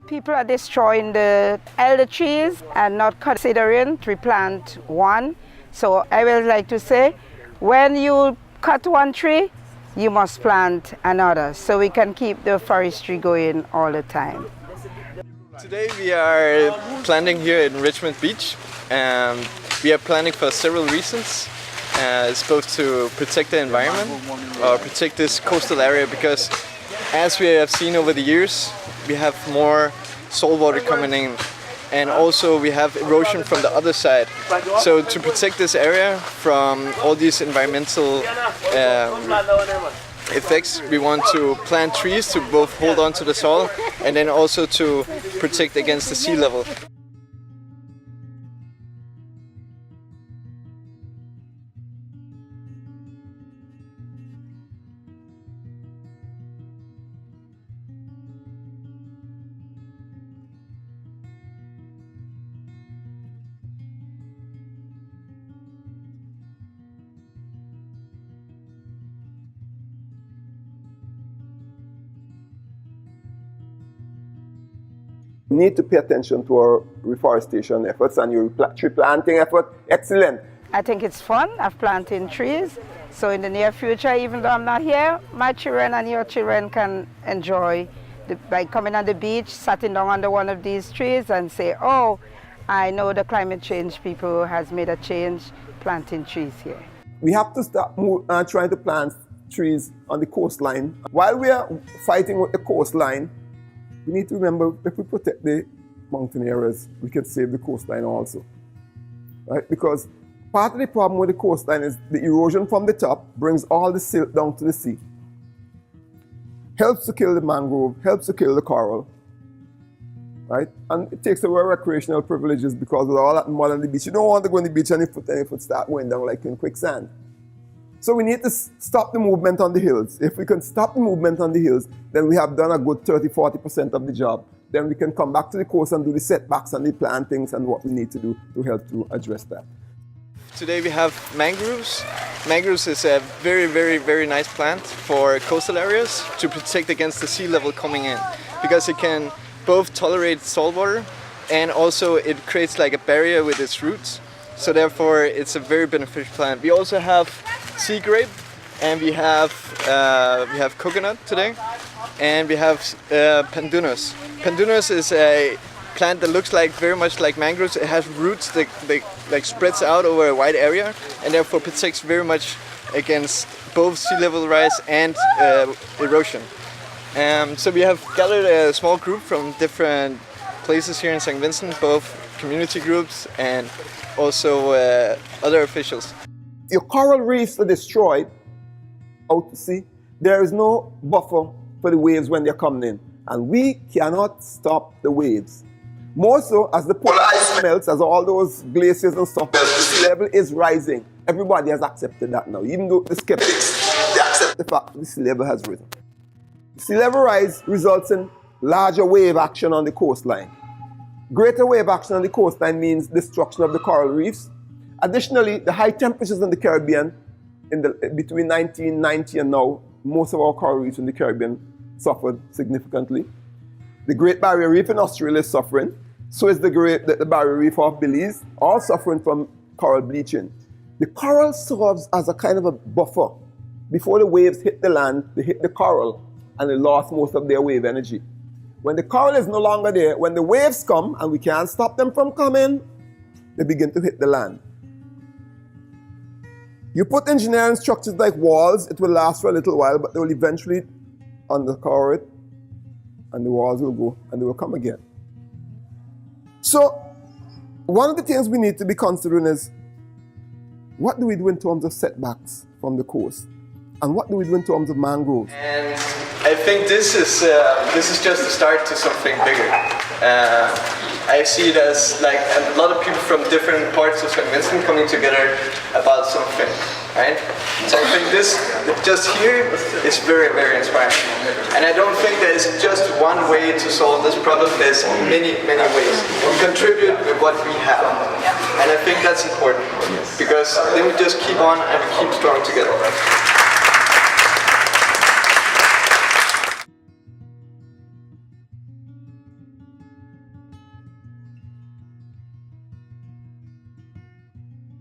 People are destroying the elder trees and not considering to replant one. So I would like to say, when you cut one tree, you must plant another so we can keep the forestry going all the time. Today we are planting here in Richmond Beach, and we are planting for several reasons. It's both to protect the environment or protect this coastal area, because as we have seen over the years, we have more salt water coming in, and also we have erosion from the other side. So to protect this area from all these environmental effects, we want to plant trees to both hold on to the soil and then also to protect against the sea level. We need to pay attention to our reforestation efforts and your tree planting effort. Excellent. I think it's fun of planting trees. So in the near future, even though I'm not here, my children and your children can enjoy by coming on the beach, sitting down under one of these trees and say, oh, I know the climate change people has made a change planting trees here. We have to start trying to plant trees on the coastline. While we are fighting with the coastline, we need to remember, if we protect the mountain areas, we can save the coastline also, right? Because part of the problem with the coastline is the erosion from the top brings all the silt down to the sea. Helps to kill the mangrove, helps to kill the coral, right? And it takes away recreational privileges, because with all that mud on the beach, you don't want to go on the beach and your foot start going down like in quicksand. So we need to stop the movement on the hills. If we can stop the movement on the hills, then we have done a good 30-40% of the job. Then we can come back to the coast and do the setbacks and the plantings and what we need to do to help to address that. Today we have mangroves. Mangroves is a very, very, very nice plant for coastal areas to protect against the sea level coming in, because it can both tolerate salt water and also it creates like a barrier with its roots. So therefore it's a very beneficial plant. We also have sea grape, and we have coconut today, and we have pandanus. Pandanus is a plant that looks very much like mangroves. It has roots that like spreads out over a wide area, and therefore protects very much against both sea level rise and erosion. So we have gathered a small group from different places here in St. Vincent, both community groups and also other officials. Your coral reefs are destroyed out to sea. There is no buffer for the waves when they're coming in, and we cannot stop the waves. More so as the polar ice melts, as all those glaciers and stuff, the sea level is rising. Everybody has accepted that now, even though the skeptics, they accept the fact that the sea level has risen. The sea level rise results in larger wave action on the coastline. Greater wave action on the coastline means destruction of the coral reefs. Additionally, the high temperatures in the Caribbean, between 1990 and now, most of our coral reefs in the Caribbean suffered significantly. The Great Barrier Reef in Australia is suffering. So is the Barrier Reef of Belize, all suffering from coral bleaching. The coral serves as a kind of a buffer. Before the waves hit the land, they hit the coral and they lost most of their wave energy. When the coral is no longer there, when the waves come and we can't stop them from coming, they begin to hit the land. You put engineering structures like walls, it will last for a little while, but they will eventually undercover it, and the walls will go and they will come again. So, one of the things we need to be considering is, what do we do in terms of setbacks from the coast? And what do we do in terms of mangroves? And I think this is just the start to something bigger. I see it as like a lot of people from different parts of St. Vincent coming together about something, right? So I think this, just here, is very, very inspiring. And I don't think there's just one way to solve this problem. There's many, many ways. We contribute with what we have. And I think that's important, because then we just keep on and we keep strong together.